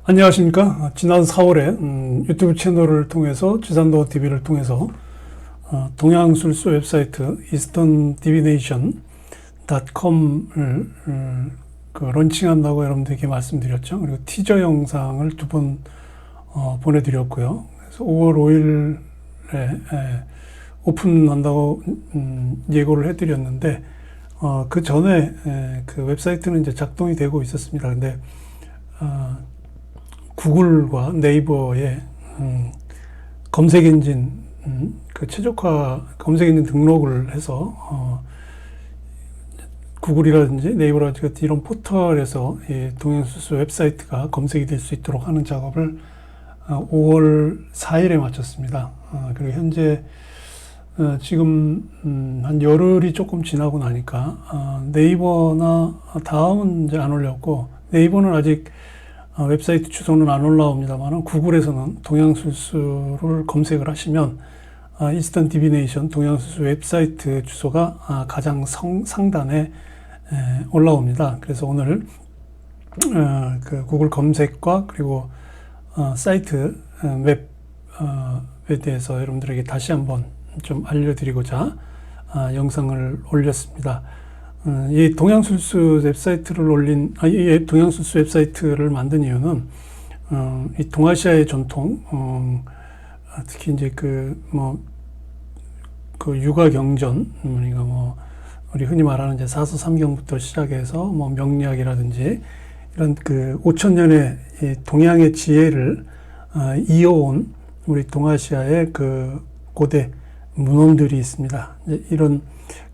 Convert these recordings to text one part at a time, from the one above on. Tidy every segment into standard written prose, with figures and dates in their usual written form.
안녕하십니까. 지난 4월에 유튜브 채널을 통해서 지산도 TV를 통해서 동양술수 웹사이트 easterndivination.com을 런칭한다고 여러분들에게 말씀드렸죠. 그리고 티저 영상을 2번 보내드렸고요. 그래서 5월 5일에 오픈한다고 예고를 해드렸는데 그 전에 그 웹사이트는 이제 작동이 되고 있었습니다. 근데 구글과 네이버의 검색 엔진 그 최적화 검색 엔진 등록을 해서 구글이라든지 네이버라든지 이런 포털에서 이 동양술수 웹사이트가 검색이 될 수 있도록 하는 작업을 5월 4일에 마쳤습니다. 그리고 현재 지금 한 열흘이 조금 지나고 나니까 네이버나 다음은 이제 안 올렸고, 네이버는 아직 웹사이트 주소는 안 올라옵니다만 구글에서는 동양술수를 검색을 하시면 이스턴 디비네이션 동양술수 웹사이트 주소가 가장 상단에 올라옵니다. 그래서 오늘 그 구글 검색과 그리고 사이트 웹에 대해서 여러분들에게 다시 한번 좀 알려드리고자 영상을 올렸습니다. 이 동양술수 웹사이트를 이 동양술수 웹사이트를 만든 이유는 이 동아시아의 전통, 특히 이제 그 육아경전, 그러니까 우리 흔히 말하는 이제 사서삼경부터 시작해서 명리학이라든지 이런 그 5천년의 이 동양의 지혜를 이어온 우리 동아시아의 그 고대 문헌들이 있습니다. 이런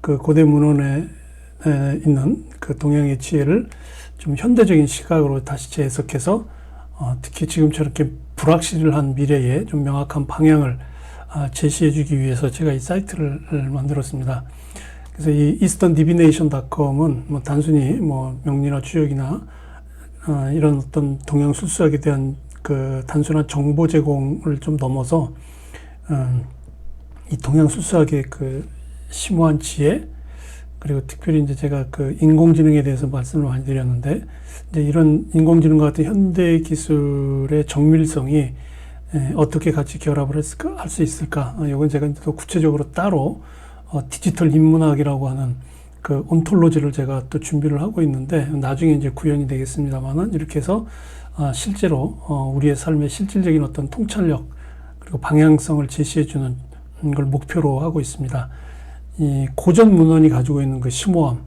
그 고대 문헌에 있는 그 동양의 지혜를 좀 현대적인 시각으로 다시 재해석해서 특히 지금처럼 이렇게 불확실한 미래에 좀 명확한 방향을 제시해주기 위해서 제가 이 사이트를 만들었습니다. 그래서 이 easterndivination.com은 단순히 명리나 주역이나 이런 어떤 동양술수학에 대한 그 단순한 정보 제공을 좀 넘어서 이 동양술수학의 그 심오한 지혜, 그리고 특별히 이제 제가 그 인공지능에 대해서 말씀을 많이 드렸는데, 이제 이런 인공지능과 같은 현대 기술의 정밀성이 어떻게 같이 결합을 할 수 있을까? 이건 제가 또 구체적으로 따로 디지털 인문학이라고 하는 그 온톨로지를 제가 또 준비를 하고 있는데, 나중에 이제 구현이 되겠습니다만은, 이렇게 해서 실제로 우리의 삶의 실질적인 어떤 통찰력 그리고 방향성을 제시해주는 걸 목표로 하고 있습니다. 이 고전 문헌이 가지고 있는 그 심오함,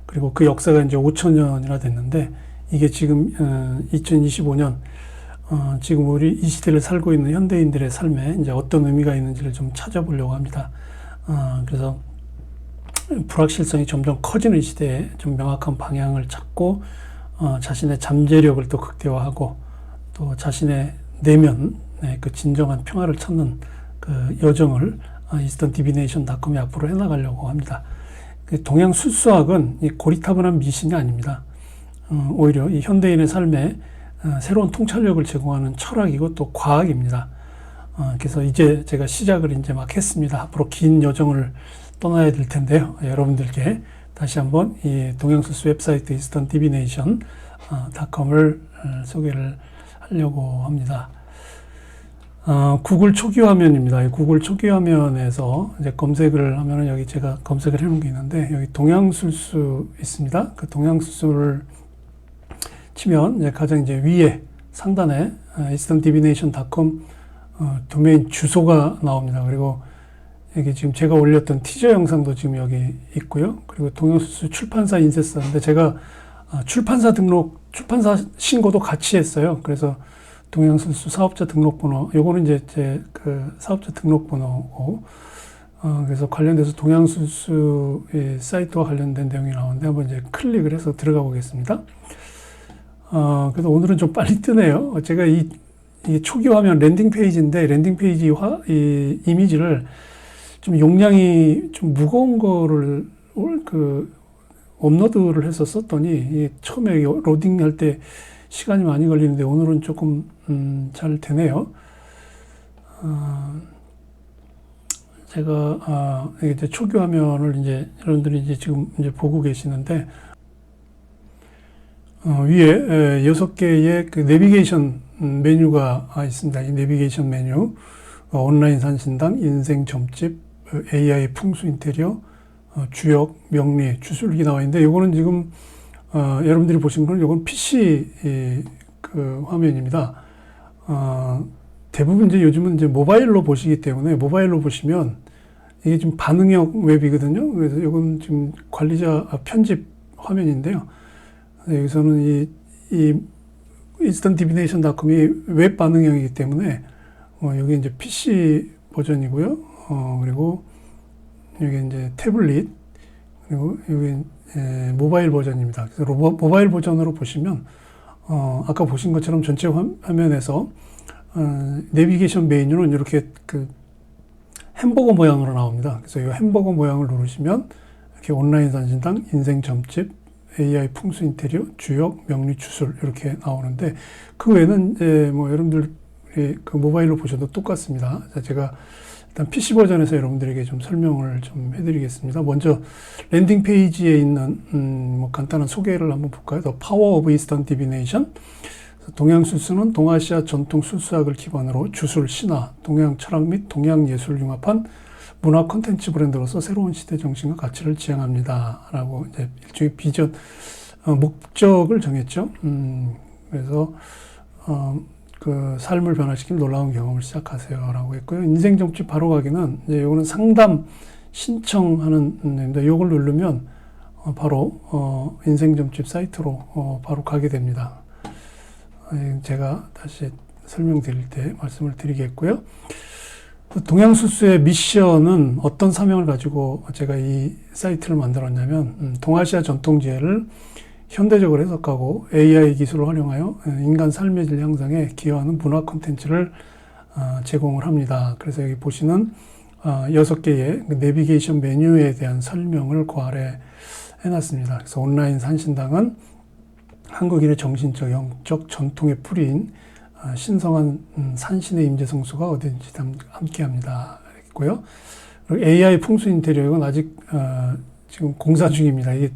그리고 그 역사가 이제 5천년이나 됐는데, 이게 지금 2025년 지금 우리 이 시대를 살고 있는 현대인들의 삶에 이제 어떤 의미가 있는지를 좀 찾아보려고 합니다. 그래서 불확실성이 점점 커지는 시대에 좀 명확한 방향을 찾고 자신의 잠재력을 또 극대화하고 또 자신의 내면의 그 진정한 평화를 찾는 그 여정을 easterndivination.com이 앞으로 해나가려고 합니다. 동양술수학은 이 고리타분한 미신이 아닙니다. 오히려 이 현대인의 삶에 새로운 통찰력을 제공하는 철학이고 또 과학입니다. 그래서 이제 제가 시작을 이제 막 했습니다. 앞으로 긴 여정을 떠나야 될 텐데요. 여러분들께 다시 한번 이 동양술수 웹사이트 easterndivination.com을 소개를 하려고 합니다. 구글 초기 화면입니다. 구글 초기 화면에서 이제 검색을 하면은 여기 제가 검색을 해놓은 게 있는데, 여기 동양술수 있습니다. 그 동양술수를 치면 이제 가장 이제 위에 상단에 easterndivination.com 도메인 주소가 나옵니다. 그리고 여기 지금 제가 올렸던 티저 영상도 지금 여기 있고요. 그리고 동양술수 출판사 인쇄사인데 제가 출판사 신고도 같이 했어요. 그래서 동양술수 사업자 등록번호, 요거는 이제 제 그 사업자 등록번호고, 그래서 관련돼서 동양술수 사이트와 관련된 내용이 나오는데 한번 이제 클릭을 해서 들어가 보겠습니다. 그래서 오늘은 좀 빨리 뜨네요. 제가 이 초기 화면 랜딩 페이지인데, 랜딩 페이지 이 이미지를 좀 용량이 좀 무거운 거를 업로드를 해서 썼더니 처음에 로딩 할 때 시간이 많이 걸리는데 오늘은 조금 잘 되네요. 제가 이제 초기 화면을 이제 여러분들이 이제 지금 이제 보고 계시는데, 위에 6개의 그 내비게이션 메뉴가 있습니다. 이 내비게이션 메뉴, 온라인 산신당, 인생 점집, AI 풍수 인테리어, 주역, 명리, 주술기 나와 있는데, 요거는 지금 여러분들이 보신 건 요건 PC 그 화면입니다. 대부분 이제 요즘은 이제 모바일로 보시기 때문에 모바일로 보시면 이게 지금 반응형 웹이거든요. 그래서 요건 지금 관리자 편집 화면인데요. 여기서는 이 instantdivination.com이 웹 반응형이기 때문에 여기 이제 PC 버전이고요. 그리고 여기 이제 태블릿, 그리고 여기 모바일 버전입니다. 그래서 모바일 버전으로 보시면 아까 보신 것처럼 전체 화면에서 내비게이션 메뉴는 이렇게 그 햄버거 모양으로 나옵니다. 그래서 이 햄버거 모양을 누르시면 이렇게 온라인 산신당, 인생 점집, AI 풍수 인테리어, 주역, 명리, 주술 이렇게 나오는데, 그 외에는 이제 뭐 여러분들이 그 모바일로 보셔도 똑같습니다. 제가 일단 PC 버전에서 여러분들에게 좀 설명을 좀 해드리겠습니다. 먼저 랜딩 페이지에 있는 뭐 간단한 소개를 한번 볼까요? The Power of Eastern Divination. 동양술수는 동아시아 전통 술수학을 기반으로 주술, 신화, 동양 철학 및 동양 예술을 융합한 문화 콘텐츠 브랜드로서 새로운 시대 정신과 가치를 지향합니다. 라고 이제 일종의 비전, 목적을 정했죠. 그래서, 그 삶을 변화시킨 놀라운 경험을 시작하세요. 라고 했고요. 인생 점집 바로 가기는 이제 요거는 상담 신청하는 데인데, 요걸 누르면 바로, 인생 점집 사이트로 바로 가게 됩니다. 제가 다시 설명드릴 때 말씀을 드리겠고요. 동양술수의 미션은 어떤 사명을 가지고 제가 이 사이트를 만들었냐면, 동아시아 전통지혜를 현대적으로 해석하고 AI 기술을 활용하여 인간 삶의 질 향상에 기여하는 문화 콘텐츠를 제공을 합니다. 그래서 여기 보시는 6개의 내비게이션 메뉴에 대한 설명을 그 아래 해놨습니다. 그래서 온라인 산신당은 한국인의 정신적, 영적 전통의 뿌리인 신성한 산신의 임재성수가 어디든지 함께합니다. 있고요. 그리고 AI 풍수 인테리어, 이건 아직 지금 공사 중입니다. 이게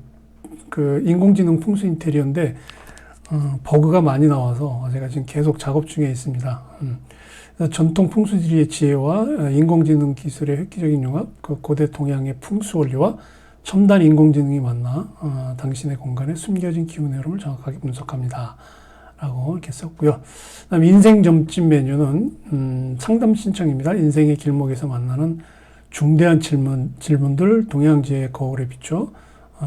그 인공지능 풍수 인테리어인데 버그가 많이 나와서 제가 지금 계속 작업 중에 있습니다. 전통 풍수지리의 지혜와 인공지능 기술의 획기적인 융합, 그 고대 동양의 풍수 원리와 첨단 인공지능이 만나 당신의 공간에 숨겨진 기운의 흐름을 정확하게 분석합니다. 라고 이렇게 썼고요. 그다음 인생 점집 메뉴는 상담 신청입니다. 인생의 길목에서 만나는 중대한 질문들, 동양지혜의 거울에 비춰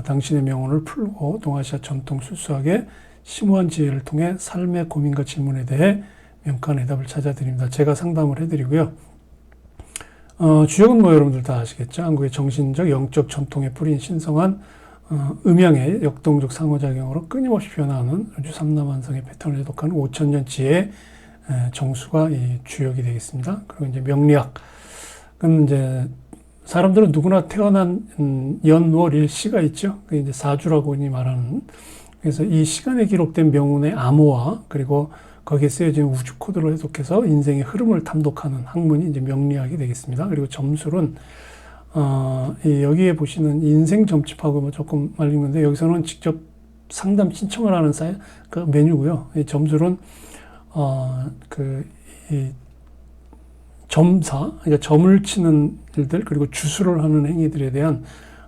당신의 명언을 풀고 동아시아 전통 술수학의 심오한 지혜를 통해 삶의 고민과 질문에 대해 명쾌한 해답을 찾아드립니다. 제가 상담을 해드리고요. 주역은 뭐 여러분들 다 아시겠죠? 한국의 정신적, 영적 전통의 뿌린 신성한 음양의 역동적 상호작용으로 끊임없이 변화하는 우주 삼라만성의 패턴을 해독하는 5000년 지혜의 정수가 이 주역이 되겠습니다. 그리고 이제 명리학. 그럼 이제 사람들은 누구나 태어난 연, 월, 일, 시가 있죠. 그게 이제 사주라고 흔히 말하는. 그래서 이 시간에 기록된 명운의 암호화, 그리고 거기에 쓰여진 우주 코드를 해석해서 인생의 흐름을 탐독하는 학문이 이제 명리학이 되겠습니다. 그리고 점술은 여기에 보시는 인생 점집하고 뭐 조금 말린 건데, 여기서는 직접 상담 신청을 하는 그 메뉴고요. 이 점술은 점사, 그러니까 점을 치는 일들, 그리고 주술을 하는 행위들에 대한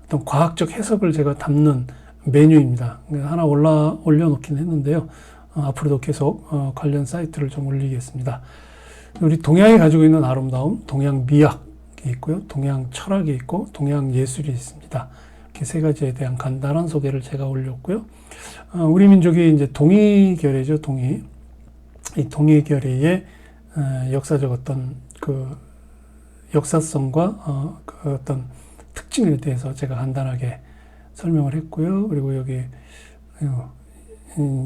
어떤 과학적 해석을 제가 담는 메뉴입니다. 하나 올려놓긴 했는데요. 앞으로도 계속 관련 사이트를 좀 올리겠습니다. 우리 동양이 가지고 있는 아름다움, 동양 미학이 있고요. 동양 철학이 있고, 동양 예술이 있습니다. 이렇게 세 가지에 대한 간단한 소개를 제가 올렸고요. 우리 민족이 이제 동이결의죠, 동이. 이 동이결의의 역사적 어떤 그 역사성과 그 어떤 특징에 대해서 제가 간단하게 설명을 했고요. 그리고 여기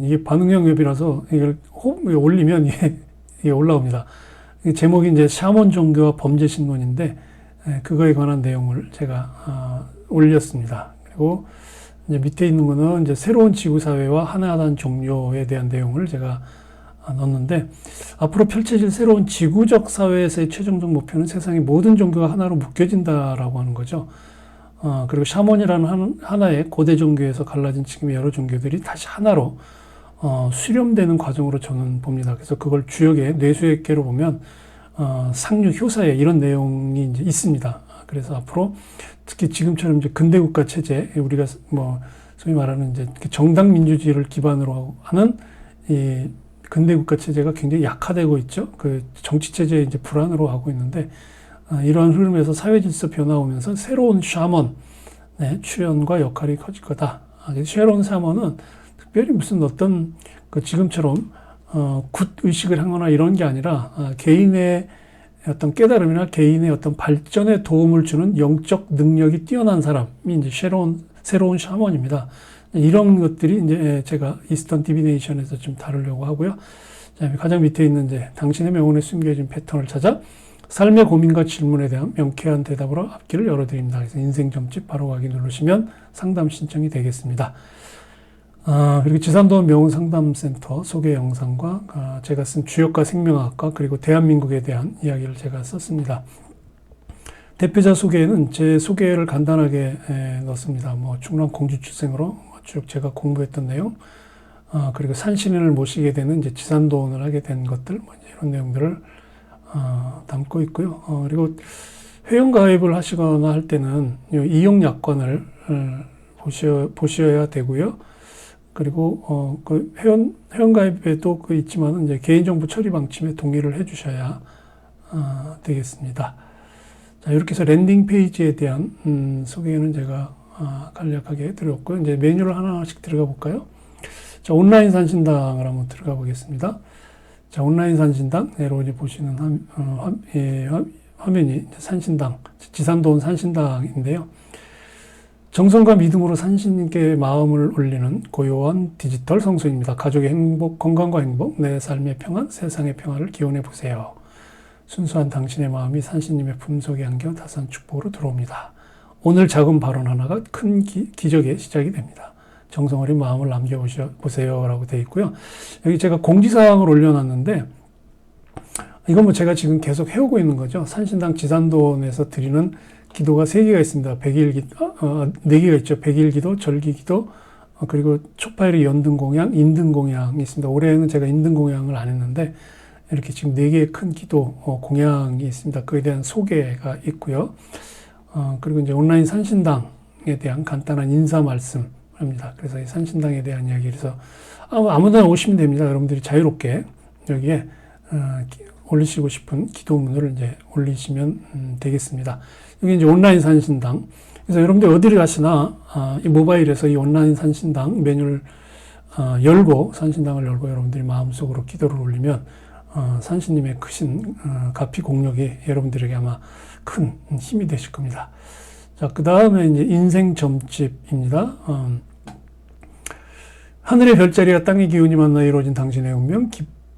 이게 반응형 웹이라서 이걸 올리면 이게 올라옵니다. 제목이 이제 샤먼 종교와 범죄 신론인데 그거에 관한 내용을 제가 올렸습니다. 그리고 이제 밑에 있는 거는 이제 새로운 지구 사회와 하나하나 종교에 대한 내용을 제가 넣었는데, 앞으로 펼쳐질 새로운 지구적 사회에서의 최종적 목표는 세상의 모든 종교가 하나로 묶여진다라고 하는 거죠. 그리고 샤먼이라는 하나의 고대 종교에서 갈라진 지금의 여러 종교들이 다시 하나로 수렴되는 과정으로 저는 봅니다. 그래서 그걸 주역의 뇌수액계로 보면 상류 효사에 이런 내용이 이제 있습니다. 그래서 앞으로 특히 지금처럼 이제 근대국가 체제, 우리가 뭐 소위 말하는 이제 정당 민주주의를 기반으로 하는 이 근대국가 체제가 굉장히 약화되고 있죠. 그 정치 체제의 이제 불안으로 하고 있는데 이러한 흐름에서 사회 질서 변화 오면서 새로운 샤먼 출현과 역할이 커질 거다. 새로운 샤먼은 특별히 무슨 어떤 그 지금처럼 굿 의식을 하거나 이런 게 아니라 개인의 어떤 깨달음이나 개인의 어떤 발전에 도움을 주는 영적 능력이 뛰어난 사람이 이제 새로운 샤먼입니다. 이런 것들이 이제 제가 이스턴 디비네이션에서 좀 다루려고 하고요. 가장 밑에 있는 이제 당신의 명언에 숨겨진 패턴을 찾아 삶의 고민과 질문에 대한 명쾌한 대답으로 앞길을 열어드립니다. 그래서 인생 점집 바로 가기 누르시면 상담 신청이 되겠습니다. 그리고 지산도원 명운 상담센터 소개 영상과 제가 쓴 주역과 생명학과 그리고 대한민국에 대한 이야기를 제가 썼습니다. 대표자 소개에는 제 소개를 간단하게 넣습니다. 뭐 충남 공주 출생으로 쭉 제가 공부했던 내용, 그리고 산신인을 모시게 되는 이제 지산도원을 하게 된 것들, 뭐 이런 내용들을 담고 있고요. 그리고 회원가입을 하시거나 할 때는 이용약관을 보셔야 되고요. 그리고 그 회원가입에도 그 있지만은 이제 개인정보 처리 방침에 동의를 해주셔야 되겠습니다. 자, 이렇게 해서 랜딩 페이지에 대한 소개는 제가 간략하게 드렸고요. 이제 메뉴를 하나씩 들어가 볼까요? 자, 온라인 산신당을 한번 들어가 보겠습니다. 자, 온라인 산신당, 내로 이제 보시는 화면이 산신당, 지산도원 산신당인데요. 정성과 믿음으로 산신님께 마음을 올리는 고요한 디지털 성소입니다. 가족의 행복, 건강과 행복, 내 삶의 평안, 세상의 평화를 기원해 보세요. 순수한 당신의 마음이 산신님의 품속에 안겨 다산 축복으로 들어옵니다. 오늘 작은 발언 하나가 큰 기적의 시작이 됩니다. 정성 어린 마음을 남겨보세요 라고 되어 있고요. 여기 제가 공지사항을 올려놨는데 이건 뭐 제가 지금 계속 해오고 있는 거죠. 산신당 지산도원에서 드리는 기도가 3개가 있습니다. 4개가 있죠. 백일기도, 절기기도, 그리고 초파일의 연등공양, 인등공양이 있습니다. 올해는 제가 인등공양을 안 했는데 이렇게 지금 4개의 큰 기도 공양이 있습니다. 그에 대한 소개가 있고요. 그리고 이제 온라인 산신당에 대한 간단한 인사 말씀 합니다. 그래서 이 산신당에 대한 이야기, 그래서 아무데나 오시면 됩니다. 여러분들이 자유롭게 여기에 올리시고 싶은 기도문을 이제 올리시면 되겠습니다. 여기 이제 온라인 산신당. 그래서 여러분들 어디를 가시나 이 모바일에서 이 온라인 산신당 메뉴를 산신당을 열고 여러분들이 마음속으로 기도를 올리면 산신님의 크신 가피 공력이 여러분들에게 아마 큰 힘이 되실 겁니다. 자, 그 다음에 이제 인생 점집입니다. 하늘의 별자리와 땅의 기운이 만나 이루어진 당신의 운명,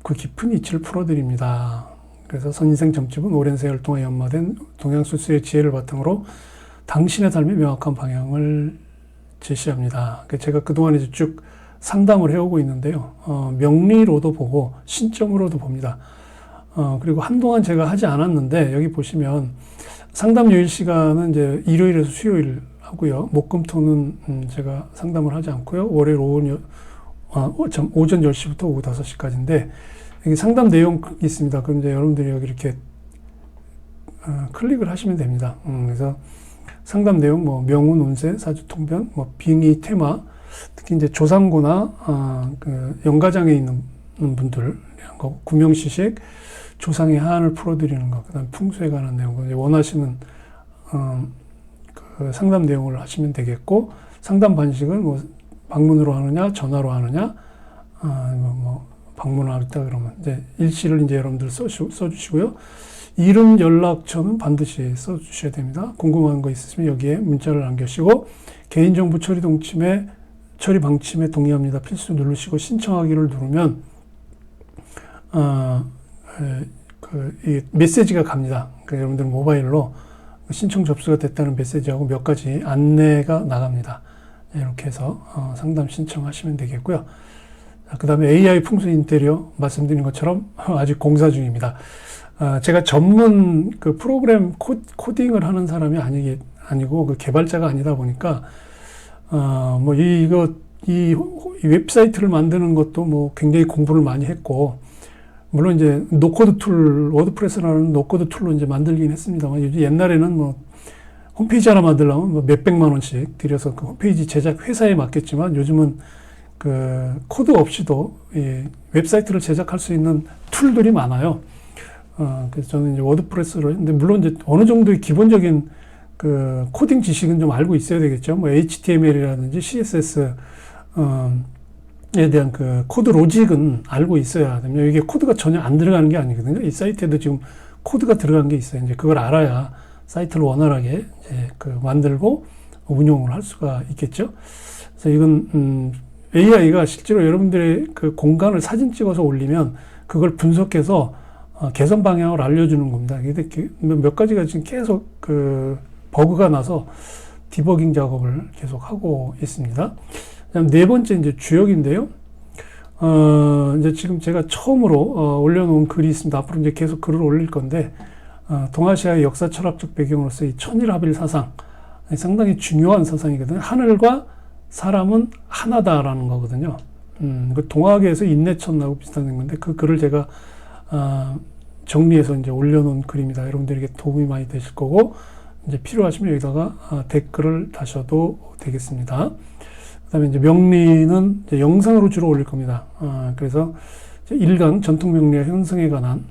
그 깊은 이치를 풀어드립니다. 그래서 선인생 점집은 오랜 세월 동안 연마된 동양술수의 지혜를 바탕으로 당신의 삶의 명확한 방향을 제시합니다. 제가 그동안 이제 쭉 상담을 해오고 있는데요. 명리로도 보고 신점으로도 봅니다. 그리고 한동안 제가 하지 않았는데 여기 보시면 상담 요일 시간은 이제 일요일에서 수요일 하고요. 목금토는 제가 상담을 하지 않고요. 월요일 오전 10시부터 오후 5시까지인데 여기 상담 내용 있습니다. 그럼 이제 여러분들이 여기 이렇게 클릭을 하시면 됩니다. 그래서 상담 내용, 뭐 명운, 운세, 사주통변, 뭐 빙의, 테마, 특히 이제 조상고나 그 영가장에 있는 분들 이런 거, 구명시식, 조상의 한을 풀어드리는 것, 그다음 풍수에 관한 내용, 원하시는 그 상담 내용을 하시면 되겠고, 상담 방식은 뭐 방문으로 하느냐, 전화로 하느냐, 뭐 방문을 하겠다 그러면 이제 일시를 이제 여러분들 써주시고요. 이름, 연락처는 반드시 써주셔야 됩니다. 궁금한 거 있으시면 여기에 문자를 남겨주시고, 개인정보 처리 방침에 동의합니다. 필수 누르시고 신청하기를 누르면 이 메시지가 갑니다. 그러니까 여러분들 모바일로 신청 접수가 됐다는 메시지하고 몇 가지 안내가 나갑니다. 이렇게 해서 상담 신청하시면 되겠고요. 그 다음에 AI 풍수 인테리어 말씀드린 것처럼 아직 공사 중입니다. 제가 전문 그 프로그램 코딩을 하는 사람이 아니고 그 개발자가 아니다 보니까 뭐 이거 이 웹사이트를 만드는 것도 뭐 굉장히 공부를 많이 했고, 물론 이제 노코드 툴, 워드프레스라는 노코드 툴로 이제 만들긴 했습니다만, 옛날에는 뭐 홈페이지 하나 만들려면 뭐 몇백만 원씩 들여서 그 홈페이지 제작 회사에 맡겼지만, 요즘은 그 코드 없이도 이 웹사이트를 제작할 수 있는 툴들이 많아요. 그래서 저는 이제 워드프레스로 했는데, 물론 이제 어느 정도의 기본적인 그 코딩 지식은 좀 알고 있어야 되겠죠. 뭐 HTML이라든지 CSS, 에 대한 그 코드 로직은 알고 있어야 됩니다. 이게 코드가 전혀 안 들어가는 게 아니거든요. 이 사이트에도 지금 코드가 들어간 게 있어요. 이제 그걸 알아야 사이트를 원활하게 이제 그 만들고 운용을 할 수가 있겠죠. 그래서 이건, AI가 실제로 여러분들의 그 공간을 사진 찍어서 올리면 그걸 분석해서 개선 방향을 알려주는 겁니다. 몇 가지가 지금 계속 그 버그가 나서 디버깅 작업을 계속 하고 있습니다. 그다음 네 번째 이제 주역인데요. 이제 지금 제가 처음으로 올려놓은 글이 있습니다. 앞으로 이제 계속 글을 올릴 건데, 동아시아의 역사 철학적 배경으로서 이 천일합일 사상, 상당히 중요한 사상이거든요. 하늘과 사람은 하나다라는 거거든요. 그 동학에서 인내천하고 비슷한 건데, 그 글을 제가 정리해서 이제 올려놓은 글입니다. 여러분들에게 도움이 많이 되실 거고, 이제 필요하시면 여기다가 댓글을 다셔도 되겠습니다. 그다음에 이제 명리는 이제 영상으로 주로 올릴 겁니다. 그래서 1강 전통 명리와 현성에 관한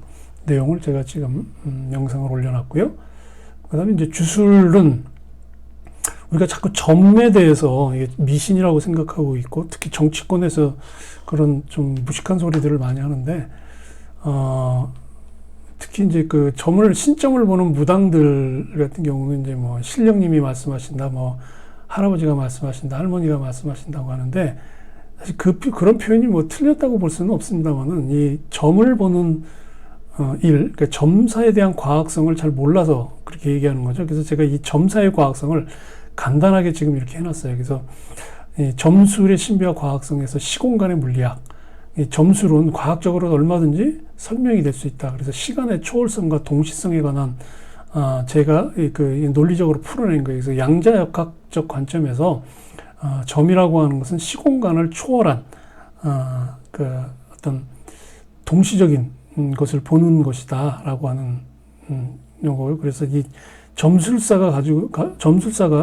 내용을 제가 지금 영상을 올려놨고요. 그다음에 이제 주술은 우리가 자꾸 점에 대해서 이게 미신이라고 생각하고 있고, 특히 정치권에서 그런 좀 무식한 소리들을 많이 하는데, 특히 이제 그 신점을 보는 무당들 같은 경우는 이제 뭐 신령님이 말씀하신다, 뭐 할아버지가 말씀하신다, 할머니가 말씀하신다고 하는데, 사실 그런 표현이 뭐 틀렸다고 볼 수는 없습니다만은, 이 점을 보는 그러니까 점사에 대한 과학성을 잘 몰라서 그렇게 얘기하는 거죠. 그래서 제가 이 점사의 과학성을 간단하게 지금 이렇게 해놨어요. 그래서 이 점술의 신비와 과학성에서 시공간의 물리학, 이 점술은 과학적으로 얼마든지 설명이 될 수 있다. 그래서 시간의 초월성과 동시성에 관한 제가 그 논리적으로 풀어낸 거예요. 그래서 양자역학적 관점에서 점이라고 하는 것은 시공간을 초월한 그 어떤 동시적인 것을 보는 것이다라고 하는 용어고요. 그래서 이 점술사가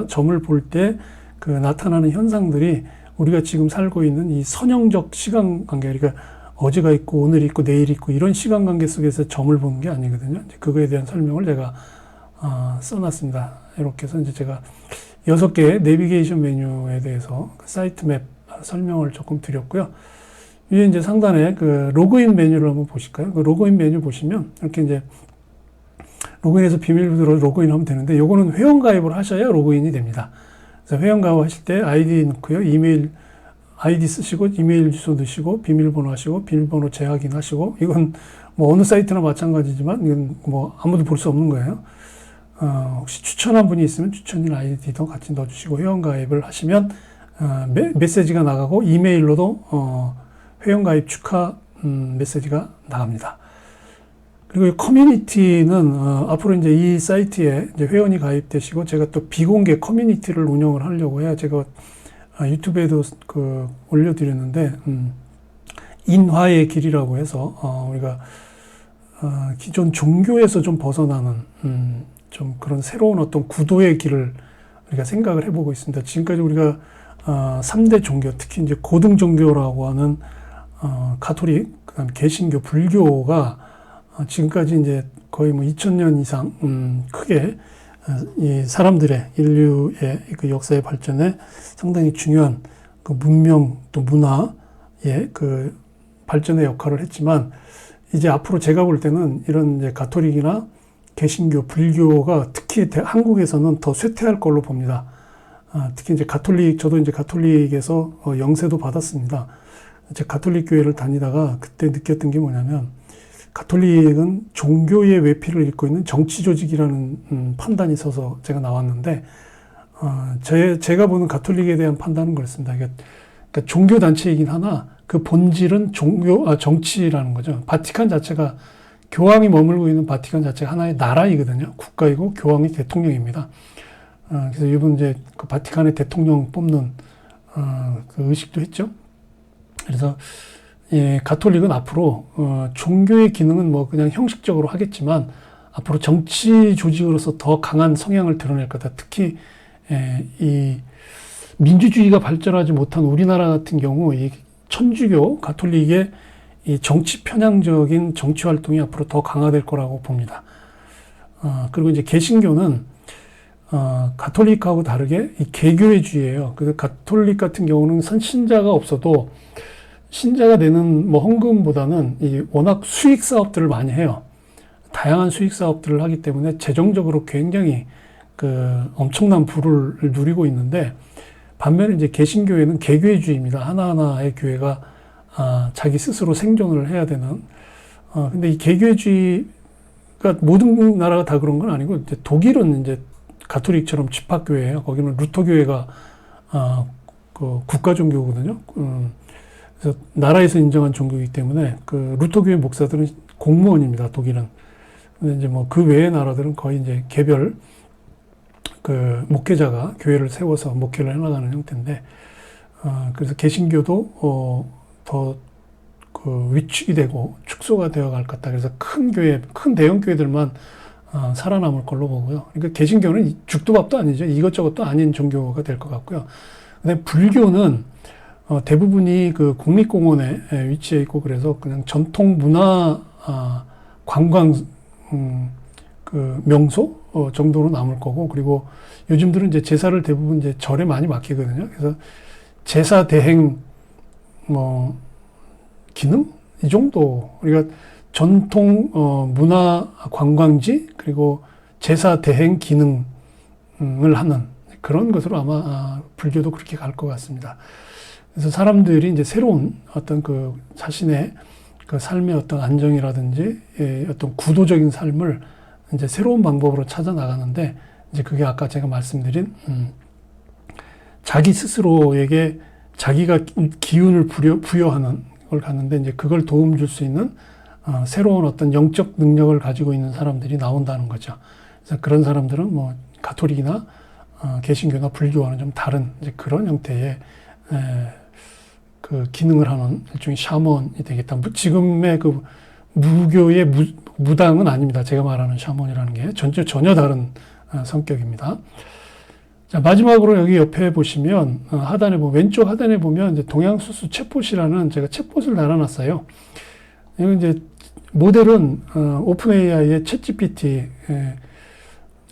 점을 볼 때 그 나타나는 현상들이 우리가 지금 살고 있는 이 선형적 시간 관계, 그러니까 어제가 있고 오늘이 있고 내일이 있고 이런 시간 관계 속에서 점을 보는 게 아니거든요. 그거에 대한 설명을 제가 써놨습니다. 이렇게 해서 이제 제가 6개의 내비게이션 메뉴에 대해서 사이트 맵 설명을 조금 드렸고요. 위에 이제 상단에 그 로그인 메뉴를 한번 보실까요? 그 로그인 메뉴 보시면 이렇게 이제 로그인해서 비밀번호로 로그인 하면 되는데, 요거는 회원가입을 하셔야 로그인이 됩니다. 그래서 회원가입 하실 때 아이디 넣고요. 이메일 아이디 쓰시고 이메일 주소 넣으시고 비밀번호 하시고 비밀번호 재확인하시고, 이건 뭐 어느 사이트나 마찬가지지만 이건 뭐 아무도 볼 수 없는 거예요. 혹시 추천한 분이 있으면 추천인 아이디도 같이 넣어주시고, 회원가입을 하시면 메시지가 나가고 이메일로도 회원가입 축하 메시지가 나갑니다. 그리고 이 커뮤니티는 앞으로 이제 이 사이트에 이제 회원이 가입되시고, 제가 또 비공개 커뮤니티를 운영을 하려고 해요. 제가 유튜브에도 그 올려드렸는데, 인화의 길이라고 해서 우리가 기존 종교에서 좀 벗어나는 좀 그런 새로운 어떤 구도의 길을 우리가 생각을 해보고 있습니다. 지금까지 우리가 3대 종교, 특히 이제 고등 종교라고 하는 가톨릭, 그다음 개신교, 불교가 지금까지 이제 거의 뭐 2000년 이상 크게 이 사람들의 인류의 그 역사의 발전에 상당히 중요한 그 문명 또 문화의 그 발전의 역할을 했지만, 이제 앞으로 제가 볼 때는 이런 이제 가톨릭이나 개신교, 불교가 특히 한국에서는 더 쇠퇴할 걸로 봅니다. 특히 이제 저도 이제 가톨릭에서 영세도 받았습니다. 제 가톨릭 교회를 다니다가 그때 느꼈던 게 뭐냐면, 가톨릭은 종교의 외피를 입고 있는 정치 조직이라는 판단이 있어서 제가 나왔는데, 제가 보는 가톨릭에 대한 판단은 그렇습니다. 그러니까 종교 단체이긴 하나 그 본질은 정치라는 거죠. 바티칸 자체가, 교황이 머물고 있는 바티칸 자체가 하나의 나라이거든요. 국가이고 교황이 대통령입니다. 그래서 이번 이제 그 바티칸의 대통령 뽑는 그 의식도 했죠. 그래서 예, 가톨릭은 앞으로 종교의 기능은 뭐 그냥 형식적으로 하겠지만 앞으로 정치 조직으로서 더 강한 성향을 드러낼 거다. 특히 이 민주주의가 발전하지 못한 우리나라 같은 경우 이 천주교 가톨릭의 이 정치 편향적인 정치 활동이 앞으로 더 강화될 거라고 봅니다. 그리고 이제 개신교는 가톨릭하고 다르게 이 개교회주의예요. 그래서 가톨릭 같은 경우는 신자가 없어도 신자가 내는 뭐 헌금보다는 이 워낙 수익 사업들을 많이 해요. 다양한 수익 사업들을 하기 때문에 재정적으로 굉장히 그 엄청난 부를 누리고 있는데, 반면에 이제 개신교회는 개교회주의입니다. 하나하나의 교회가 자기 스스로 생존을 해야 되는. 근데 이 개교회주의가 모든 나라가 다 그런 건 아니고, 이제 독일은 이제 가톨릭처럼 집합교회예요. 거기는 루터교회가 그 국가 종교거든요. 그래서 나라에서 인정한 종교이기 때문에 그 루터교회 목사들은 공무원입니다. 독일은. 근데 이제 뭐 그 외의 나라들은 거의 이제 개별 그 목회자가 교회를 세워서 목회를 해나가는 형태인데, 그래서 개신교도 더 그 위축이 되고 축소가 되어 갈 것 같다. 그래서 큰 교회, 큰 대형 교회들만 살아남을 걸로 보고요. 그러니까 개신교는 죽도 밥도 아니죠. 이것저것도 아닌 종교가 될 것 같고요. 근데 불교는 대부분이 그 국립공원에 위치해 있고, 그래서 그냥 전통 문화 관광 그 명소 정도로 남을 거고, 그리고 요즘들은 이제 제사를 대부분 이제 절에 많이 맡기거든요. 그래서 제사 대행 뭐 기능 이 정도, 우리가 전통 문화 관광지 그리고 제사 대행 기능을 하는 그런 것으로 아마 불교도 그렇게 갈 것 같습니다. 그래서 사람들이 이제 새로운 어떤 그 자신의 그 삶의 어떤 안정이라든지 어떤 구도적인 삶을 이제 새로운 방법으로 찾아 나가는데, 이제 그게 아까 제가 말씀드린 자기 스스로에게 자기가 기운을 부여하는 걸 갖는데, 이제 그걸 도움 줄 수 있는 새로운 어떤 영적 능력을 가지고 있는 사람들이 나온다는 거죠. 그래서 그런 사람들은 뭐 가톨릭이나 개신교나 불교와는 좀 다른 이제 그런 형태의 그 기능을 하는 일종의 샤먼이 되겠다. 지금의 그 무교의 무당은 아닙니다. 제가 말하는 샤먼이라는 게 전혀 다른 성격입니다. 자, 마지막으로 여기 옆에 보시면 하단에 보면, 왼쪽 하단에 보면 이제 동양수수 챗봇이라는 제가 챗봇을 달아놨어요. 이건 이제 모델은 오픈 AI의 챗GPT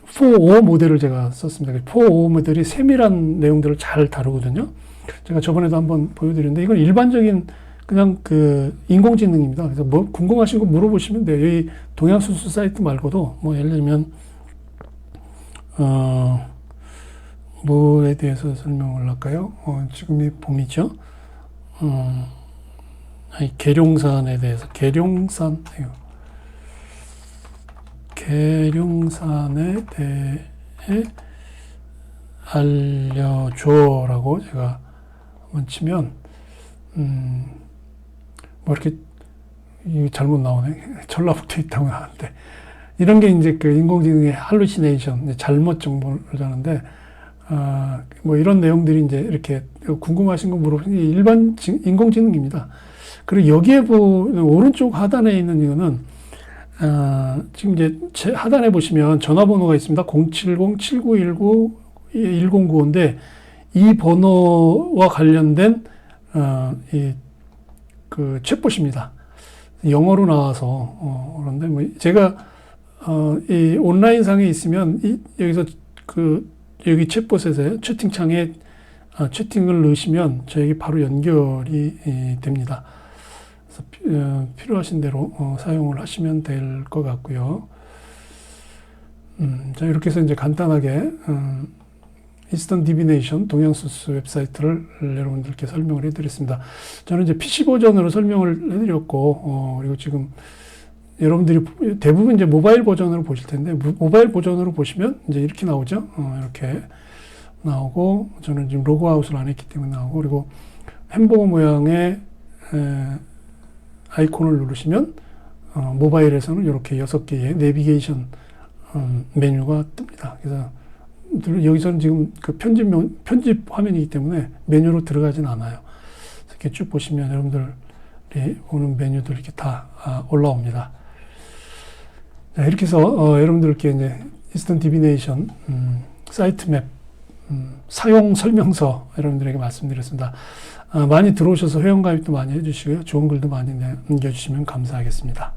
4.5 모델을 제가 썼습니다. 4.5 모델이 세밀한 내용들을 잘 다루거든요. 제가 저번에도 한번 보여드렸는데, 이건 일반적인 그냥 그 인공지능입니다. 그래서 뭐 궁금하신 거 물어보시면 돼요. 여기 동양수수 사이트 말고도 뭐 예를 들면 뭐에 대해서 설명을 할까요? 지금이 봄이죠. 계룡산에 대해서, 계룡산에 대해 알려줘라고 제가 한번 치면, 뭐 이렇게, 이거 잘못 나오네. 전라북도에 있다고 나왔는데, 이런 게 이제 그 인공지능의 할루시네이션, 잘못 정보를 하는데, 뭐 이런 내용들이 이제 이렇게 궁금하신 거 물어보시면 일반 인공지능입니다. 그리고 여기에 보면 오른쪽 하단에 있는 이거는, 지금 이제 하단에 보시면 전화번호가 있습니다. 070-7919-1095인데, 이 번호와 관련된, 그 챗봇입니다. 영어로 나와서, 그런데 뭐 제가, 이 온라인 상에 있으면, 여기서 여기 챗봇에서 채팅창에 채팅을 넣으시면 저에게 바로 연결이 됩니다. 그래서 필요하신 대로 사용을 하시면 될 것 같고요. 자, 이렇게 해서 이제 간단하게 이스턴 디비네이션 동양수수 웹사이트를 여러분들께 설명을 해드렸습니다. 저는 이제 PC 버전으로 설명을 해드렸고, 그리고 지금 여러분들이 대부분 이제 모바일 버전으로 보실 텐데, 모바일 버전으로 보시면 이제 이렇게 나오죠. 이렇게 나오고, 저는 지금 로그아웃을 안 했기 때문에 나오고, 그리고 햄버거 모양의 아이콘을 누르시면 모바일에서는 이렇게 6개의 내비게이션 메뉴가 뜹니다. 그래서 여기서는 지금 그 편집 화면이기 때문에 메뉴로 들어가진 않아요. 이렇게 쭉 보시면 여러분들이 오는 메뉴들 이렇게 다 올라옵니다. 자, 이렇게 해서 여러분들께 이제 이스턴 디비네이션 사이트 맵 사용 설명서 여러분들에게 말씀드렸습니다. 많이 들어오셔서 회원가입도 많이 해주시고요. 좋은 글도 많이 남겨주시면 감사하겠습니다.